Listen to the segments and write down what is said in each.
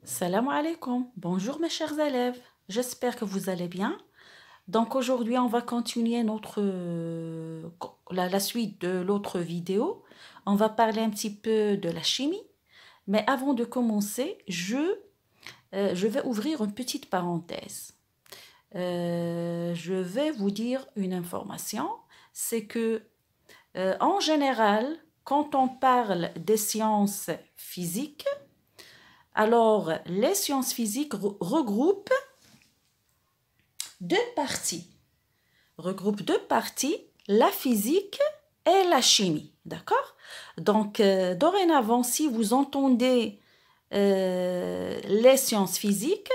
Salam alaikum. Bonjour mes chers élèves. J'espère que vous allez bien. Donc aujourd'hui, on va continuer la suite de l'autre vidéo. On va parler un petit peu de la chimie. Mais avant de commencer, je vais ouvrir une petite parenthèse. Je vais vous dire une information. C'est que, en général, quand on parle des sciences physiques, alors les sciences physiques regroupent deux parties. La physique et la chimie. D'accord? Donc, dorénavant, si vous entendez les sciences physiques,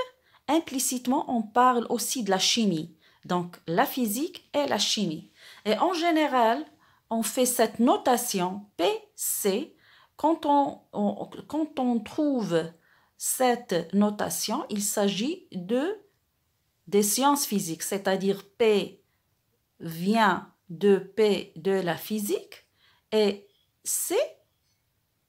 implicitement, on parle aussi de la chimie. Donc, la physique et la chimie. Et en général, on fait cette notation PC. Quand on trouve cette notation, il s'agit des sciences physiques, c'est-à-dire P vient de P de la physique et C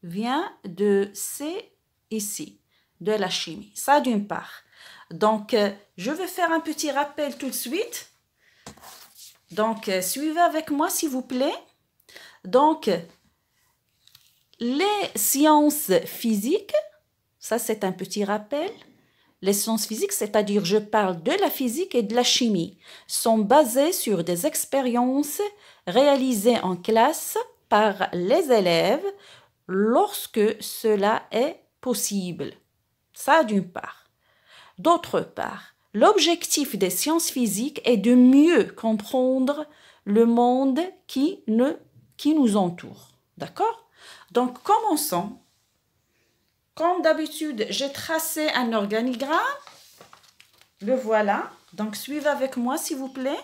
vient de C ici, de la chimie. Ça d'une part. Donc, je vais faire un petit rappel tout de suite. Donc, suivez avec moi s'il vous plaît. Donc, les sciences physiques, ça c'est un petit rappel. Les sciences physiques, c'est-à-dire je parle de la physique et de la chimie, sont basées sur des expériences réalisées en classe par les élèves lorsque cela est possible. Ça d'une part. D'autre part, l'objectif des sciences physiques est de mieux comprendre le monde qui nous entoure. D'accord? Donc, commençons. Comme d'habitude, j'ai tracé un organigramme. Le voilà. Donc, suivez avec moi, s'il vous plaît.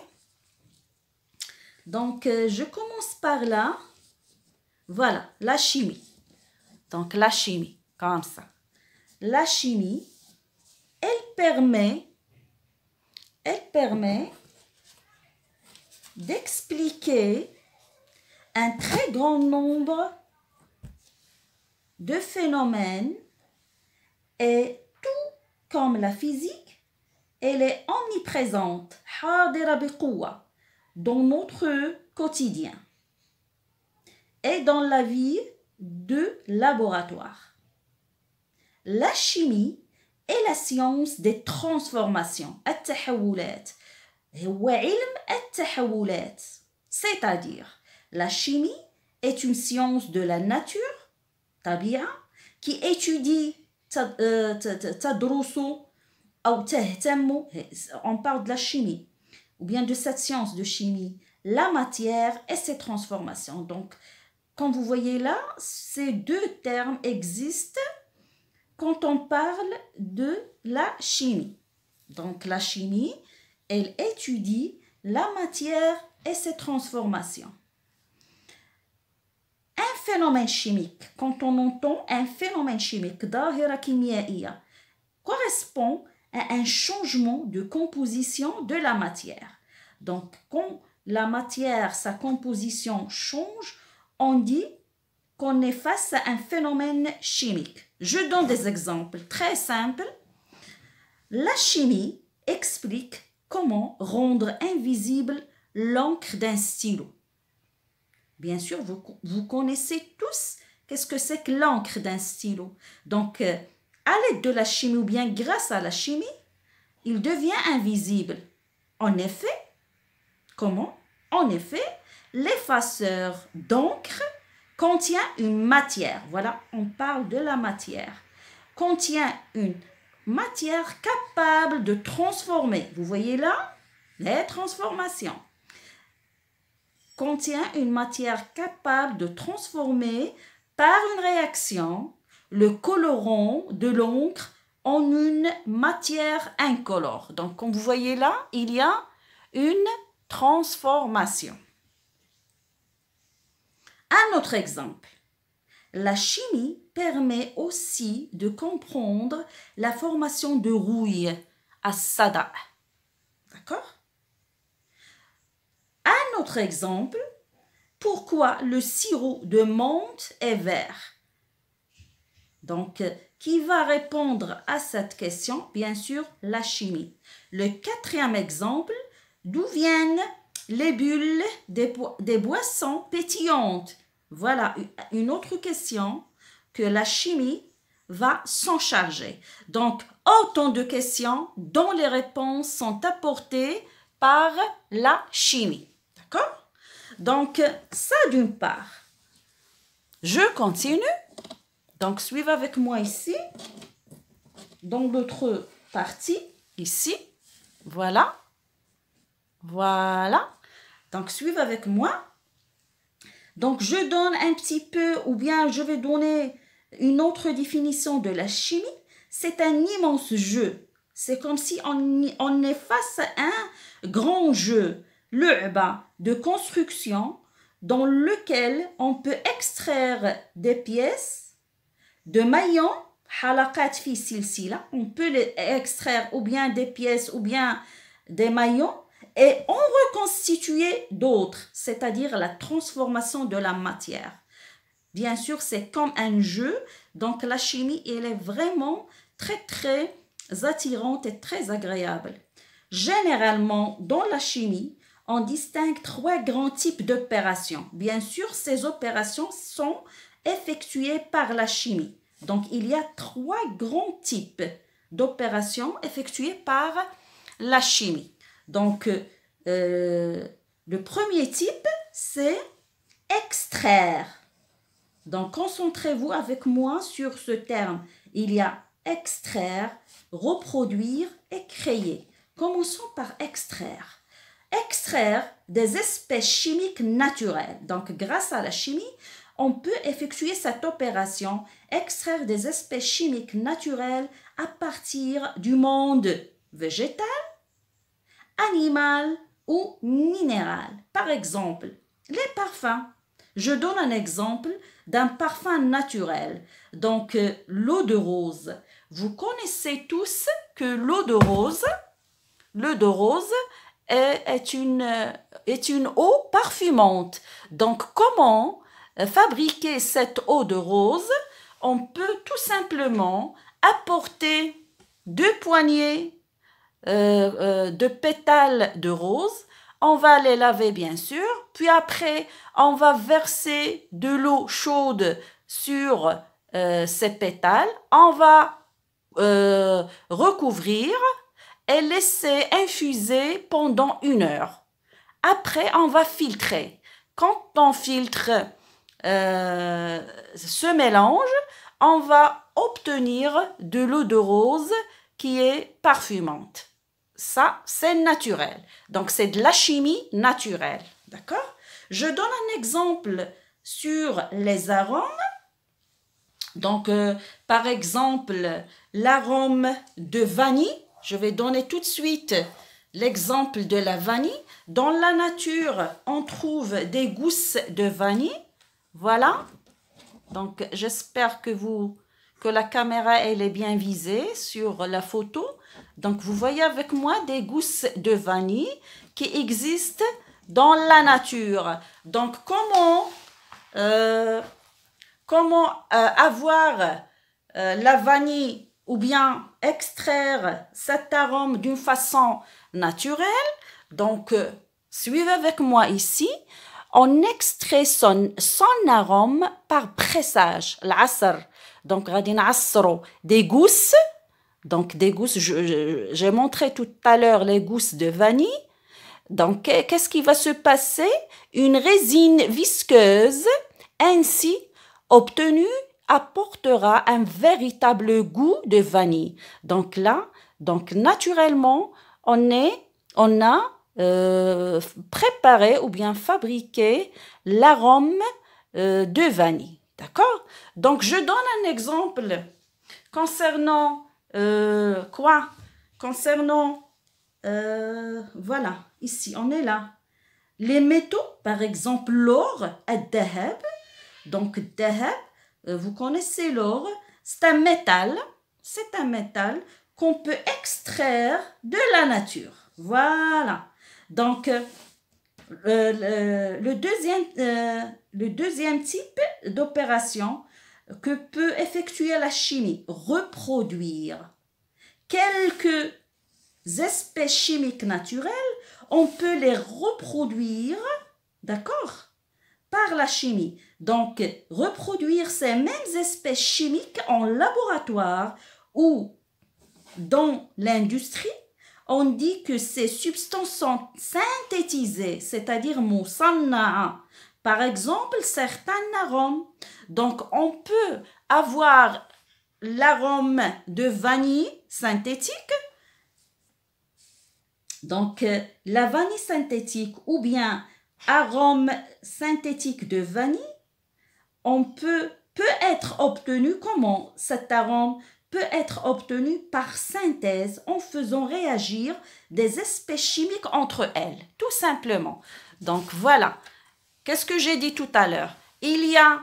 Donc, je commence par là. Voilà, la chimie. Donc, la chimie, comme ça. La chimie, elle permet d'expliquer un très grand nombre de phénomènes et tout comme la physique, elle est omniprésente dans notre quotidien et dans la vie de laboratoire. La chimie est la science des transformations, c'est-à-dire la chimie est une science de la nature qui étudie on parle de la chimie ou bien de cette science de chimie, la matière et ses transformations. Donc, quand vous voyez là, ces deux termes existent quand on parle de la chimie. Donc, la chimie, elle étudie la matière et ses transformations. Un phénomène chimique, quand on entend un phénomène chimique, correspond à un changement de composition de la matière. Donc, quand la matière, sa composition change, on dit qu'on est face à un phénomène chimique. Je donne des exemples très simples. La chimie explique comment rendre invisible l'encre d'un stylo. Bien sûr, vous connaissez tous qu'est-ce que c'est que l'encre d'un stylo. Donc, à l'aide de la chimie ou bien grâce à la chimie, il devient invisible. En effet, comment? En effet, l'effaceur d'encre contient une matière. Voilà, on parle de la matière. Contient une matière capable de transformer. Vous voyez là? Les transformations. Contient une matière capable de transformer par une réaction le colorant de l'encre en une matière incolore. Donc, comme vous voyez là, il y a une transformation. Un autre exemple. La chimie permet aussi de comprendre la formation de rouille à Sada. D'accord? Un autre exemple. Pourquoi le sirop de menthe est vert? Donc, Qui va répondre à cette question? Bien sûr, la chimie. Le quatrième exemple, d'où viennent les bulles des boissons pétillantes? Voilà une autre question que la chimie va s'en charger. Donc, autant de questions dont les réponses sont apportées par la chimie. D'accord? Donc, ça d'une part. Je continue. Donc, suivez avec moi ici. Dans l'autre partie, ici. Voilà. Voilà. Donc, suivez avec moi. Donc, je donne un petit peu, ou bien je vais donner une autre définition de la chimie. C'est un immense jeu. C'est comme si on est face à un grand jeu, l'u'ba, de construction, dans lequel on peut extraire des pièces de maillons, halaqat fi silsila, on peut les extraire ou bien des pièces ou bien des maillons, et en reconstituer d'autres, c'est-à-dire la transformation de la matière. Bien sûr, c'est comme un jeu, donc la chimie, elle est vraiment très attirante et très agréable. Généralement, dans la chimie, on distingue 3 grands types d'opérations. Bien sûr, ces opérations sont effectuées par la chimie. Donc, il y a 3 grands types d'opérations effectuées par la chimie. Donc, le premier type, c'est extraire. Donc, concentrez-vous avec moi sur ce terme. Il y a extraire, reproduire et créer. Commençons par extraire. Extraire des espèces chimiques naturelles. Donc, grâce à la chimie, on peut effectuer cette opération, extraire des espèces chimiques naturelles à partir du monde végétal, animal ou minéral. Par exemple, les parfums. Je donne un exemple d'un parfum naturel. Donc, l'eau de rose. Vous connaissez tous que l'eau de rose est une eau parfumante. Donc, comment fabriquer cette eau de rose? On peut tout simplement apporter 2 poignées de pétales de rose. On va les laver bien sûr, puis après on va verser de l'eau chaude sur ces pétales. On va recouvrir et laisser infuser pendant 1 heure. Après, on va filtrer. Quand on filtre ce mélange, on va obtenir de l'eau de rose qui est parfumante. Ça, c'est naturel. Donc, c'est de la chimie naturelle. D'accord? Je donne un exemple sur les arômes. Donc, par exemple, l'arôme de vanille. Je vais donner tout de suite l'exemple de la vanille. Dans la nature, on trouve des gousses de vanille. Voilà. Donc, j'espère que la caméra elle est bien visée sur la photo. Donc, vous voyez avec moi des gousses de vanille qui existent dans la nature. Donc, comment avoir la vanille ou bien extraire cet arôme d'une façon naturelle? Donc, suivez avec moi ici. On extrait son arôme par pressage, l'asr. Donc, des gousses. Donc, des gousses, j'ai montré tout à l'heure les gousses de vanille. Donc, qu'est-ce qui va se passer? Une résine visqueuse, ainsi obtenue, apportera un véritable goût de vanille. Donc là, naturellement, on a préparé ou bien fabriqué l'arôme de vanille. D'accord? Donc, je donne un exemple concernant quoi? Concernant, voilà, ici, on est là. Les métaux, par exemple, l'or, al-dahab. Donc, dahab, vous connaissez l'or, c'est un métal qu'on peut extraire de la nature. Voilà. Donc, le deuxième type d'opération, que peut effectuer la chimie? Reproduire. Quelques espèces chimiques naturelles, on peut les reproduire, d'accord, par la chimie. Donc, reproduire ces mêmes espèces chimiques en laboratoire ou dans l'industrie, on dit que ces substances sont synthétisées, c'est-à-dire musanna'a. Par exemple, certains arômes. Donc, on peut avoir l'arôme de vanille synthétique. Donc, la vanille synthétique ou bien arôme synthétique de vanille, peut être obtenu. Comment cet arôme peut être obtenu? Par synthèse, en faisant réagir des espèces chimiques entre elles, tout simplement. Donc, voilà. Qu'est-ce que j'ai dit tout à l'heure? Il y a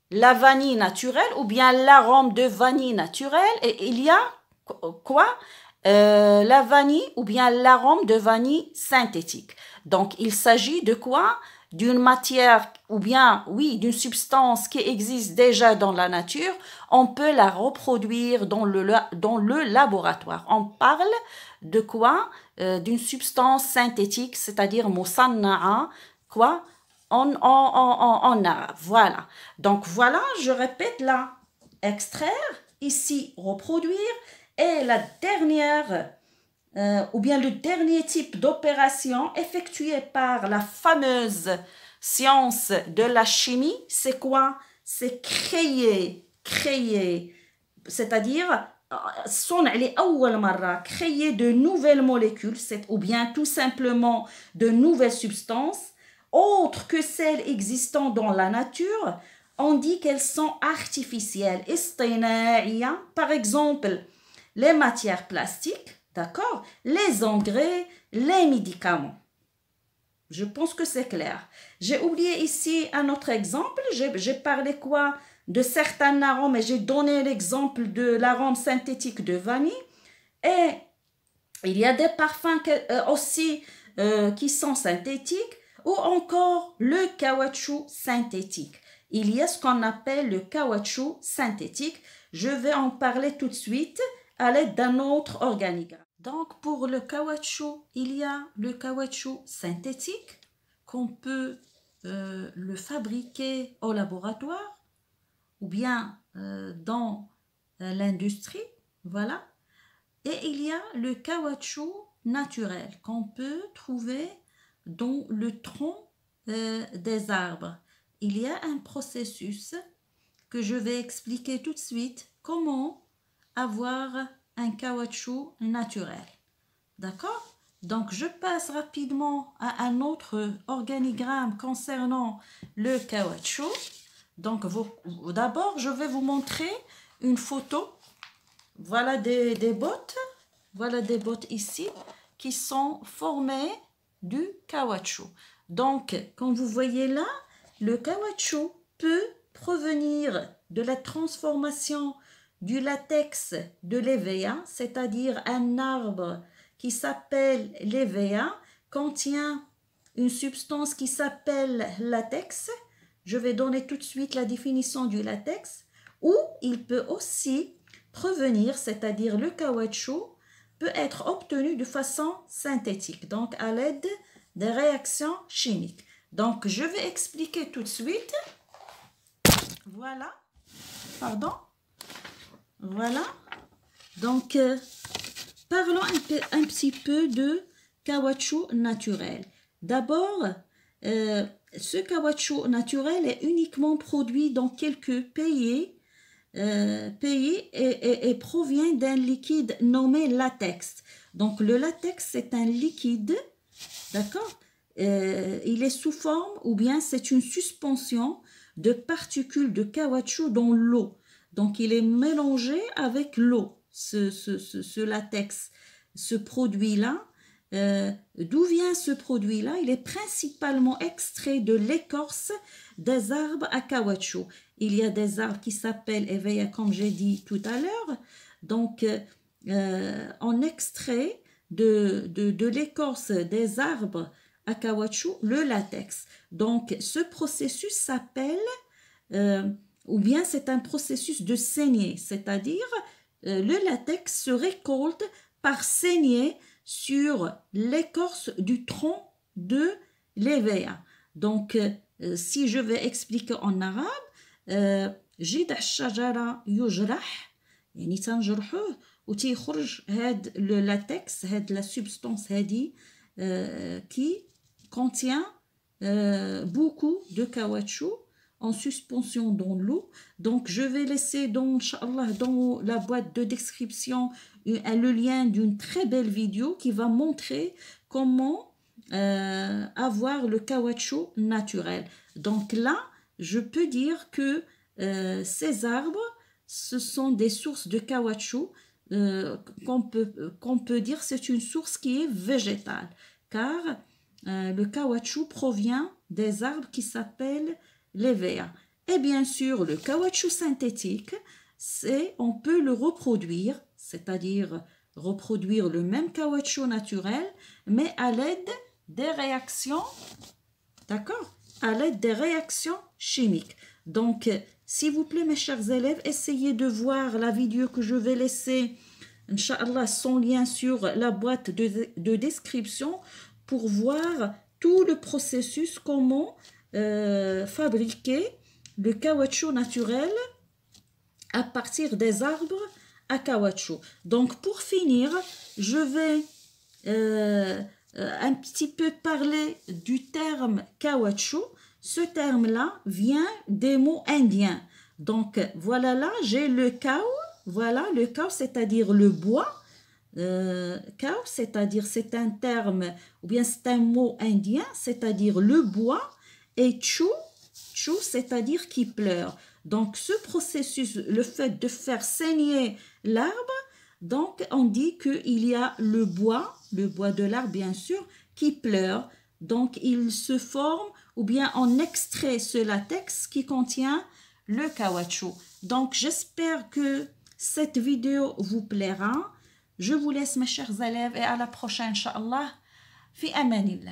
la vanille naturelle ou bien l'arôme de vanille naturelle et il y a quoi? La vanille ou bien l'arôme de vanille synthétique. Donc, il s'agit de quoi? D'une matière ou bien, oui, d'une substance qui existe déjà dans la nature. On peut la reproduire dans le laboratoire. On parle de quoi? D'une substance synthétique, c'est-à-dire musanna'a, quoi? En arabe. Voilà. Donc, voilà, je répète là, extraire, ici, reproduire. Et la dernière, ou bien le dernier type d'opération effectuée par la fameuse science de la chimie, c'est quoi? C'est créer, c'est-à-dire créer de nouvelles molécules, ou bien tout simplement de nouvelles substances, autres que celles existant dans la nature. On dit qu'elles sont artificielles. Par exemple, les matières plastiques, d'accord, les engrais, les médicaments. Je pense que c'est clair. J'ai oublié ici un autre exemple. J'ai parlé quoi? De certains arômes et j'ai donné l'exemple de l'arôme synthétique de vanille. Et il y a des parfums aussi qui sont synthétiques ou encore le caoutchouc synthétique. Il y a ce qu'on appelle le caoutchouc synthétique. Je vais en parler tout de suite à l'aide d'un autre organigramme. Donc, pour le caoutchouc, il y a le caoutchouc synthétique qu'on peut le fabriquer au laboratoire ou bien dans l'industrie, voilà. Et il y a le caoutchouc naturel qu'on peut trouver dans le tronc des arbres. Il y a un processus que je vais expliquer tout de suite comment avoir un caoutchouc naturel. D'accord? Donc, je passe rapidement à un autre organigramme concernant le caoutchouc. Donc, d'abord, je vais vous montrer une photo. Voilà des bottes. Voilà des bottes ici qui sont formées du caoutchouc. Donc, comme vous voyez là, le caoutchouc peut provenir de la transformation du latex de l'hévéa, c'est-à-dire un arbre qui s'appelle l'hévéa, contient une substance qui s'appelle latex. Je vais donner tout de suite la définition du latex. Ou il peut aussi provenir, c'est-à-dire le caoutchouc, peut être obtenu de façon synthétique, donc à l'aide des réactions chimiques. Donc, je vais expliquer tout de suite. Voilà. Pardon. Voilà. Donc, parlons un petit peu de caoutchouc naturel. D'abord, ce caoutchouc naturel est uniquement produit dans quelques pays et provient d'un liquide nommé latex. Donc, le latex, c'est un liquide, d'accord? Il est sous forme ou bien c'est une suspension de particules de caoutchouc dans l'eau. Donc, il est mélangé avec l'eau, ce latex, ce produit-là. D'où vient ce produit-là? Il est principalement extrait de l'écorce des arbres à caoutchouc. Il y a des arbres qui s'appellent hévéa, comme j'ai dit tout à l'heure. Donc, on extrait de l'écorce des arbres à caoutchouc le latex. Donc, ce processus s'appelle ou bien c'est un processus de saignée, c'est-à-dire le latex se récolte par saignée sur l'écorce du tronc de l'hévéa. Donc, si je vais expliquer en arabe, جذع الشجرة يجرح يعني تنجرحوه وتيخرج هاد le latex, هاد la substance هادي qui contient beaucoup de caoutchouc en suspension dans l'eau. Donc, je vais laisser Inch'Allah, dans la boîte de description le lien d'une très belle vidéo qui va montrer comment avoir le caoutchouc naturel. Donc là, je peux dire que ces arbres, ce sont des sources de caoutchouc qu'on peut dire c'est une source qui est végétale, car le caoutchouc provient des arbres qui s'appellent l'hévéa. Et bien sûr, le caoutchouc synthétique, on peut le reproduire, c'est-à-dire reproduire le même caoutchouc naturel, mais à l'aide des réactions, d'accord, à l'aide des réactions chimiques. Donc, s'il vous plaît, mes chers élèves, essayez de voir la vidéo que je vais laisser, Inch'Allah, son lien sur la boîte de description pour voir tout le processus, comment fabriquer le caoutchouc naturel à partir des arbres à caoutchouc. Donc, pour finir, je vais un petit peu parler du terme caoutchouc. Ce terme-là vient des mots indiens. Donc, voilà là, j'ai le cow. Voilà, le cow, c'est-à-dire le bois. Cow, c'est-à-dire c'est un terme, ou bien c'est un mot indien, c'est-à-dire le bois. Et chou, c'est-à-dire qui pleure. Donc, ce processus, le fait de faire saigner l'arbre, donc on dit qu'il y a le bois de l'arbre, bien sûr, qui pleure. Donc, il se forme, ou bien on extrait ce latex qui contient le caoutchouc. Donc, j'espère que cette vidéo vous plaira. Je vous laisse, mes chers élèves, et à la prochaine, Inch'Allah. Fi amanillah.